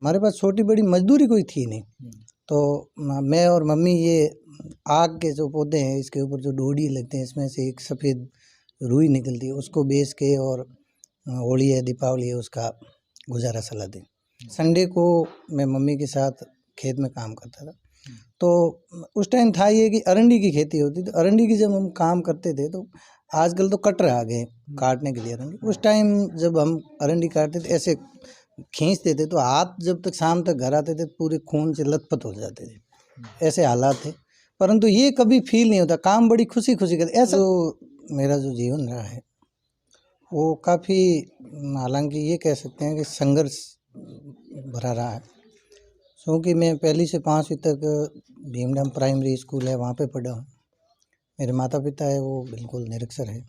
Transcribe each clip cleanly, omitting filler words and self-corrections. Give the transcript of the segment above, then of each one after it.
हमारे पास छोटी बड़ी मजदूरी कोई थी नहीं। तो मैं और मम्मी ये आग के जो पौधे हैं इसके ऊपर जो डोडी लगते हैं इसमें से एक सफ़ेद रुई निकलती है, उसको बेच के और होली है दीपावली है उसका गुजारा चलाते। संडे को मैं मम्मी के साथ खेत में काम करता था। तो उस टाइम था ये कि अरंडी की खेती होती, तो अरंडी की जब हम काम करते थे तो आजकल तो कटर आ गए काटने के लिए अरंडी। उस टाइम जब हम अरंडी काटते थे ऐसे खींचते थे तो हाथ जब तक शाम तक घर आते थे पूरे खून से लथपथ हो जाते थे, ऐसे हालात थे। परंतु ये कभी फील नहीं होता, काम बड़ी खुशी खुशी करते। ऐसा तो मेरा जो जीवन रहा है वो काफ़ी, हालांकि ये कह सकते हैं कि संघर्ष भरा रहा है, क्योंकि मैं पहली से 5वीं तक भीमडाम प्राइमरी स्कूल है वहाँ पे पढ़ा हूँ। मेरे माता पिता है वो बिल्कुल निरक्षर है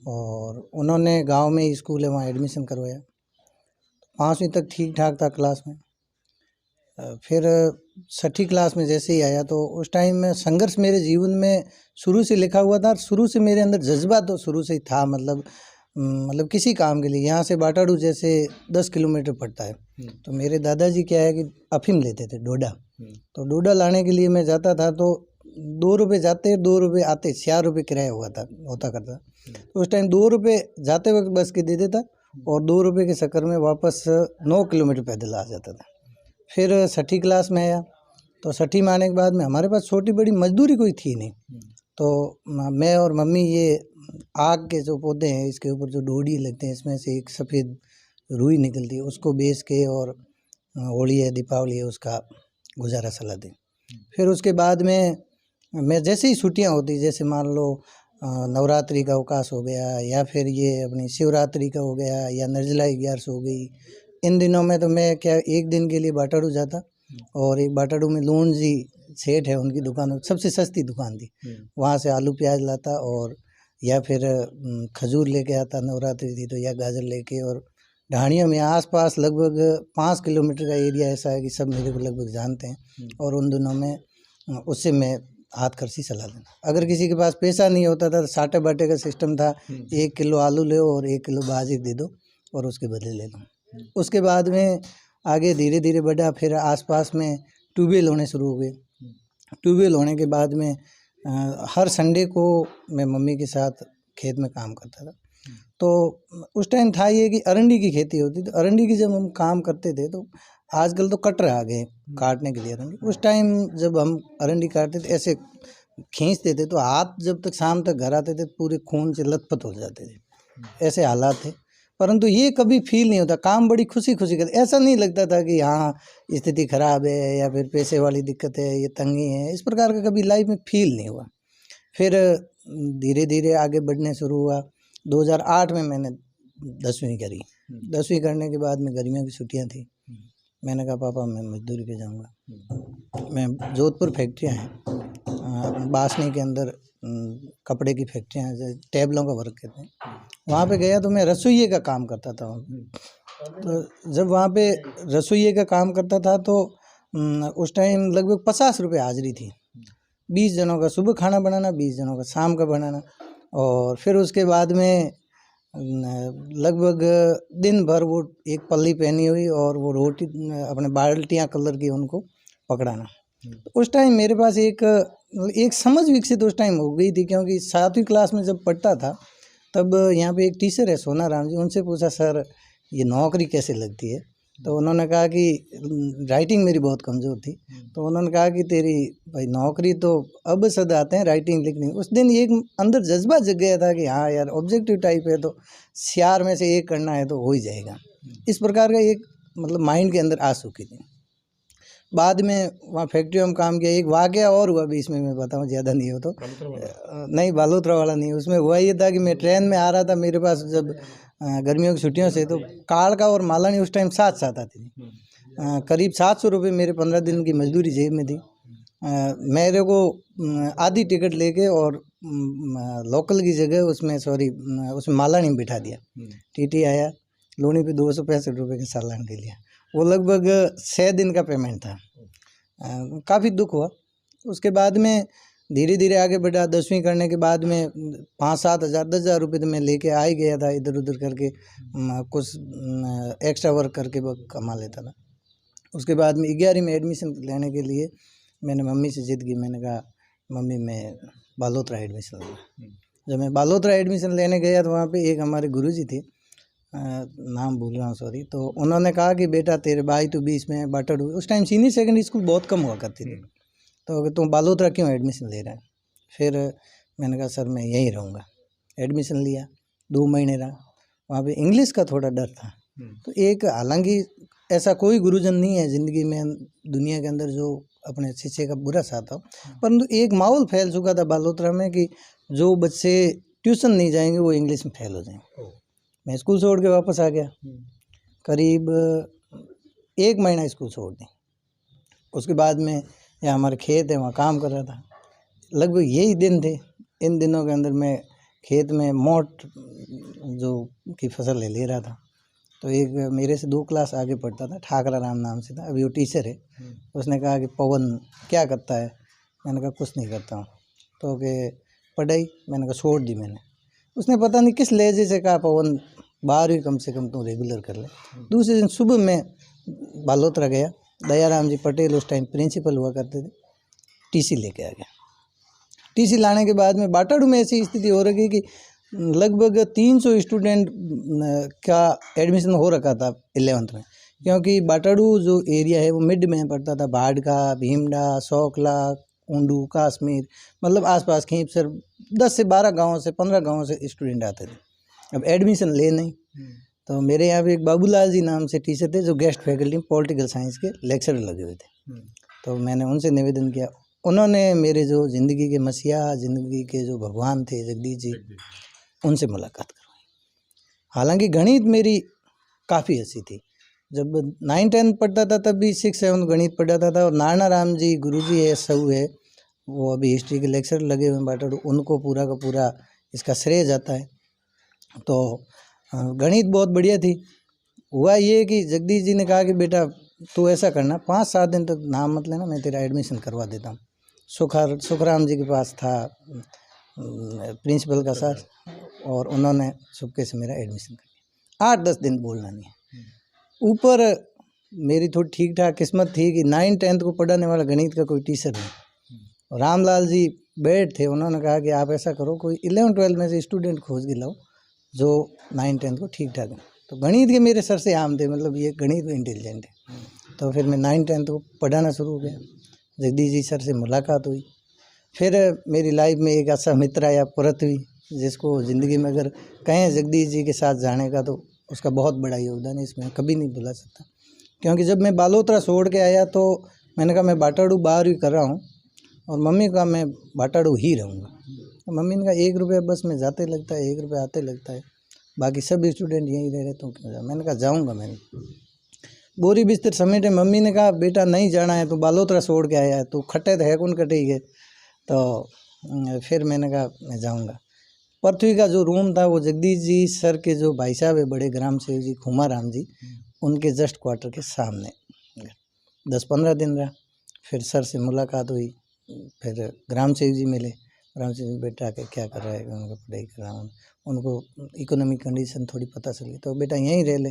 और उन्होंने गांव में ही स्कूल है वहाँ एडमिशन करवाया। 5वीं तक ठीक ठाक था क्लास में। फिर 6ठी क्लास में जैसे ही आया तो उस टाइम में संघर्ष मेरे जीवन में शुरू से लिखा हुआ था। शुरू से मेरे अंदर जज्बा तो शुरू से ही था, मतलब किसी काम के लिए। यहाँ से बाटाडू जैसे 10 किलोमीटर पड़ता है, तो मेरे दादाजी क्या है कि अफीम लेते थे, डोडा। तो डोडा लाने के लिए मैं जाता था तो 2 रुपये जाते 2 रुपये आते, 4 रुपये किराया होता करता। तो उस टाइम 2 रुपये जाते वक्त बस के दे देता और 2 रुपये के चक्कर में वापस 9 किलोमीटर पैदल आ जाता था। फिर 6ठी क्लास में आया तो 6ठी में आने के बाद में हमारे पास छोटी बड़ी मजदूरी कोई थी नहीं। तो मैं और मम्मी ये आग के जो पौधे हैं इसके ऊपर जो डोडी लगते हैं इसमें से एक सफ़ेद रुई निकलती है, उसको बेच के और होली है दीपावली है उसका गुजारा चलाते। फिर उसके बाद में मैं जैसे ही छुट्टियाँ होती, जैसे मान लो नवरात्रि का अवकाश हो गया या फिर ये अपनी शिवरात्रि का हो गया या निर्जला 11 हो गई, इन दिनों में तो मैं क्या एक दिन के लिए बाटाडू जाता और एक बाटाडू में लूण जी सेठ है उनकी दुकान, सबसे सस्ती दुकान थी, वहाँ से आलू प्याज लाता और या फिर खजूर लेके आता, नवरात्रि थी तो, या गाजर लेके। और ढाणियों में आसपास लगभग 5 किलोमीटर का एरिया ऐसा है कि सब मेरे को लगभग जानते हैं और उन दिनों में उससे मैं हाथ खर्ची चला लेना। अगर किसी के पास पैसा नहीं होता था तो साटे बाटे का सिस्टम था, 1 किलो आलू ले और 1 किलो बाजरी दे दो और उसके बदले ले लो। उसके बाद में आगे धीरे धीरे बढ़ा, फिर आसपास में ट्यूबवेल होने शुरू हो गए। ट्यूबवेल होने के बाद में हर संडे को मैं मम्मी के साथ खेत में काम करता था। तो उस टाइम था ये कि अरंडी की खेती होती, तो अरंडी की जब हम काम करते थे तो आजकल तो कटर आ गए काटने के लिए अरंडी। उस टाइम जब हम अरंडी काटते थे ऐसे खींचते थे तो हाथ जब तक शाम तक घर आते थे पूरे खून से लथपथ हो जाते थे, ऐसे हालात थे। परंतु ये कभी फील नहीं होता, काम बड़ी खुशी खुशी करते। ऐसा नहीं लगता था कि हाँ स्थिति खराब है या फिर पैसे वाली दिक्कत है, ये तंगी है, इस प्रकार का कभी लाइफ में फील नहीं हुआ। फिर धीरे धीरे आगे बढ़ने शुरू हुआ। 2008 में मैंने 10वीं करी। 10वीं करने के बाद में गर्मियों की छुट्टियां थी, मैंने कहा पापा मैं मजदूरी पे जाऊंगा। मैं जोधपुर फैक्ट्रियाँ हैं बासनी के अंदर, कपड़े की फैक्ट्रियाँ हैं, टेबलों का वर्क करते हैं, वहाँ पे गया तो मैं रसोइये का काम करता था। तो जब वहाँ पे रसोइये का काम करता था तो उस टाइम लगभग 50 रुपये हाजिरी थी। 20 जनों का सुबह खाना बनाना, 20 जनों का शाम का बनाना। और फिर उसके बाद में लगभग दिन भर वो एक पल्ली पहनी हुई और वो रोटी अपने बाल्टियाँ कलर की उनको पकड़ाना। तो उस टाइम मेरे पास एक समझ विकसित उस टाइम हो गई थी, क्योंकि 7वीं क्लास में जब पढ़ता था तब यहाँ पे एक टीचर है सोना राम जी, उनसे पूछा सर ये नौकरी कैसे लगती है। तो उन्होंने कहा कि राइटिंग मेरी बहुत कमज़ोर थी, तो उन्होंने कहा कि तेरी भाई नौकरी तो अब शब्द आते हैं, राइटिंग लिखनी। उस दिन एक अंदर जज्बा जग गया था कि हाँ यार ऑब्जेक्टिव टाइप है तो 4 में से 1 करना है तो हो ही जाएगा। इस प्रकार का एक मतलब माइंड के अंदर आ चुकी थी। बाद में वहाँ फैक्ट्री में काम किया। एक वाक़या और हुआ बीच में, मैं बताऊँ ज़्यादा नहीं हो तो। नहीं बालोतरा वाला नहीं, उसमें हुआ ये था कि मैं ट्रेन में आ रहा था, मेरे पास जब गर्मियों की छुट्टियों से तो कालका और मालानी उस टाइम साथ साथ आती थी। करीब 700 रुपये मेरे 15 दिन की मजदूरी जेब में थी। मेरे को आधी टिकट लेके और लोकल की जगह उसमें मालानी में बिठा दिया। टीटी आया, लोनी पे 265 रुपये का चालान ले लिया। वो लगभग 6 दिन का पेमेंट था। काफ़ी दुख हुआ। उसके बाद में धीरे धीरे आगे बढ़ा। 10वीं करने के बाद में 5-7 हज़ार 10,000 रुपये तो मैं लेके आ ही गया था, इधर उधर करके कुछ एक्स्ट्रा वर्क करके कमा लेता था। उसके बाद में 11वीं में एडमिशन लेने के लिए मैंने मम्मी से जिद की। मैंने कहा मम्मी मैं बालोतरा एडमिशन लूँगा। जब मैं बालोतरा एडमिशन लेने गया तो वहाँ पे एक हमारे गुरुजी थे, नाम भूल रहा हूँ सॉरी, तो उन्होंने कहा कि बेटा तेरे भाई तो 20 में बाटड़ हुए। उस टाइम सीनियर सेकेंडरी स्कूल बहुत कम हुआ करती थी, तो तुम बालोतरा क्यों एडमिशन ले रहा है। फिर मैंने कहा सर मैं यहीं रहूँगा। एडमिशन लिया, 2 महीने रहा। वहाँ पे इंग्लिश का थोड़ा डर था। तो एक, हालांकि ऐसा कोई गुरुजन नहीं है ज़िंदगी में दुनिया के अंदर जो अपने शिष्य का बुरा चाहता हो, परंतु एक माहौल फैल चुका था बालोतरा में कि जो बच्चे ट्यूशन नहीं जाएंगे वो इंग्लिश में फेल हो जाएंगे। मैं स्कूल छोड़ के वापस आ गया, करीब 1 महीना स्कूल छोड़ दी। उसके बाद में यहाँ हमारे खेत है, वहाँ काम कर रहा था। लगभग यही दिन थे। इन दिनों के अंदर मैं खेत में मोट जो की फसल ले रहा था। तो एक मेरे से 2 क्लास आगे पढ़ता था, ठाकरा राम नाम से था, अभी वो टीचर है। उसने कहा कि पवन क्या करता है। मैंने कहा कुछ नहीं करता हूँ। तो कि पढ़ाई, मैंने कहा छोड़ दी मैंने। उसने पता नहीं किस लहजे से कहा पवन 12वीं कम से कम तू रेगुलर कर ले। दूसरे दिन सुबह मैं बालोतरा गया, दयाराम जी पटेल उस टाइम प्रिंसिपल हुआ करते थे, टीसी लेके आ गया। टीसी लाने के बाद में बाटाड़ू में ऐसी स्थिति हो रही कि लगभग 300 स्टूडेंट का एडमिशन हो रखा था 11th में, क्योंकि बाटाड़ू जो एरिया है वो मिड में पड़ता था। भाड़का, भीमडा, सौकला, ऊंडू, कश्मीर, मतलब आसपास खींपसर 10 से 12 गाँव से 15 गाँव से स्टूडेंट आते थे। अब एडमिशन ले नहीं, तो मेरे यहाँ पे एक बाबूलाल जी नाम से टीचर थे जो गेस्ट फैकल्टी में पॉलिटिकल साइंस के लेक्चर लगे हुए थे। तो मैंने उनसे निवेदन किया, उन्होंने मेरे जो ज़िंदगी के मसीहा, ज़िंदगी के जो भगवान थे जगदीश जी, उनसे मुलाकात करवाई। हालांकि गणित मेरी काफ़ी अच्छी थी। जब 9-10 पढ़ता था तब भी 6-7 गणित पढ़ाता था। और नारायण राम जी गुरुजी है, सऊ है, वो अभी हिस्ट्री के लेक्चर लगे हुए हैं बाटाड़ू, उनको पूरा का पूरा इसका श्रेय जाता है। तो गणित बहुत बढ़िया थी। हुआ ये कि जगदीश जी ने कहा कि बेटा तू ऐसा करना, 5-7 दिन तक नाम मत लेना, मैं तेरा एडमिशन करवा देता हूँ। सुखराम जी के पास था प्रिंसिपल का साथ, और उन्होंने चुपके से मेरा एडमिशन कर दिया। 8-10 दिन बोलना नहीं है। ऊपर मेरी थोड़ी ठीक ठाक किस्मत थी कि 9-10 को पढ़ाने वाला गणित का कोई टीचर नहीं। रामलाल जी बैठ थे, उन्होंने कहा कि आप ऐसा करो कोई 11-12 में से स्टूडेंट खोज के लाओ जो 9-10 को ठीक ठाक है। तो गणित के मेरे सर से आम थे, मतलब ये गणित में इंटेलिजेंट है। तो फिर मैं 9-10 को पढ़ाना शुरू हो गया। जगदीश जी सर से मुलाकात हुई। फिर मेरी लाइफ में एक अच्छा मित्र आया पृथ्वी, जिसको ज़िंदगी में अगर कहें जगदीश जी के साथ जाने का तो उसका बहुत बड़ा योगदान है, इसमें कभी नहीं भुला सकता। क्योंकि जब मैं बालोतरा छोड़ के आया तो मैंने कहा मैं बाटाड़ू 12वीं कर रहा हूँ, और मम्मी का मैं बाटाड़ू ही रहूँगा। तो मम्मी ने कहा 1 रुपया बस में जाते लगता है, 1 रुपया आते लगता है, बाकी सब स्टूडेंट यहीं रह रहे तो क्यों जा। मैंने कहा जाऊँगा। मैंने बोरी बिस्तर समेटे। मम्मी ने कहा बेटा नहीं जाना है, तो बालोतरा छोड़ के आया है, तो खट्टे तो है कौन कटेगी। तो फिर मैंने कहा मैं जाऊँगा। पृथ्वी का जो रूम था वो जगदीश जी सर के जो भाई साहब है बड़े ग्राम सेवक जी खुमाराम जी, उनके जस्ट क्वार्टर के सामने 10-15 दिन रहा। फिर सर से मुलाकात हुई, फिर ग्राम सेवक जी मिले। ग्राम सेवक जी बेटा के क्या कर रहा है, उनको पढ़ाई कर रहा हूँ। उनको इकोनॉमिक कंडीशन थोड़ी पता चली, तो बेटा यहीं रह ले,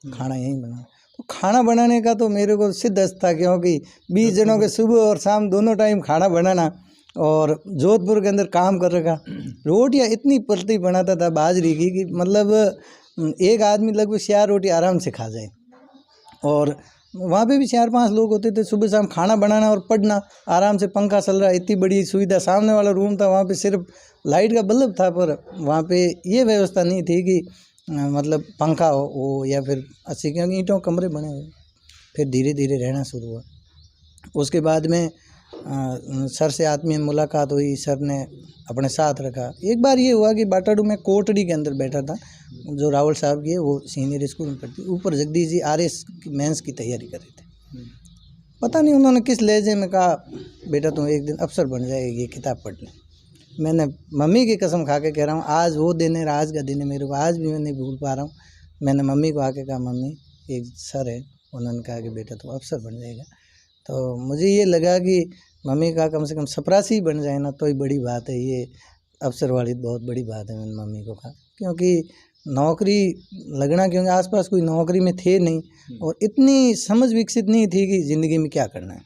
खाना यहीं बना। तो खाना बनाने का तो मेरे को सिद्धस्त था, क्योंकि 20 जनों के सुबह और शाम दोनों टाइम खाना बनाना, और जोधपुर के अंदर काम कर रखा। रोटियाँ इतनी पतली बनाता था बाजरी की कि मतलब एक आदमी लगभग 4 रोटी आराम से खा जाए। और वहाँ पे भी 4-5 लोग होते थे। सुबह शाम खाना बनाना और पढ़ना, आराम से पंखा चल रहा है, इतनी बड़ी सुविधा। सामने वाला रूम था, वहाँ पे सिर्फ लाइट का बल्ब था, पर वहाँ पे ये व्यवस्था नहीं थी कि मतलब पंखा हो या फिर अच्छी, क्योंकि ईंटों कमरे बने हुए। फिर धीरे धीरे रहना शुरू हुआ। उसके बाद में सर से आत्मीय मुलाकात हुई, सर ने अपने साथ रखा। एक बार ये हुआ कि बाटाड़ू में कोटड़ी के अंदर बैठा था, जो रावल साहब की है, वो सीनियर स्कूल में पढ़ती। ऊपर जगदीश जी आरएस मेंस की तैयारी कर रहे थे। पता नहीं उन्होंने किस लहजे में कहा बेटा तुम एक दिन अफसर बन जाएगी, ये किताब पढ़ ले। मैंने मम्मी की कसम खा के कह रहा हूँ, आज वो दिन है, आज का दिन है, मेरे को आज भी मैं नहीं भूल पा रहा हूँ। मैंने मम्मी को आके कहा मम्मी एक सर है, उन्होंने कहा कि बेटा तुम अफसर बन जाएगा। तो मुझे ये लगा कि मम्मी का कम से कम चपरासी बन जाए ना तो ही बड़ी बात है, ये अफसर वाली बहुत बड़ी बात है। मैंने मम्मी को कहा, क्योंकि नौकरी लगना, क्योंकि आसपास कोई नौकरी में थे नहीं और इतनी समझ विकसित नहीं थी कि ज़िंदगी में क्या करना है।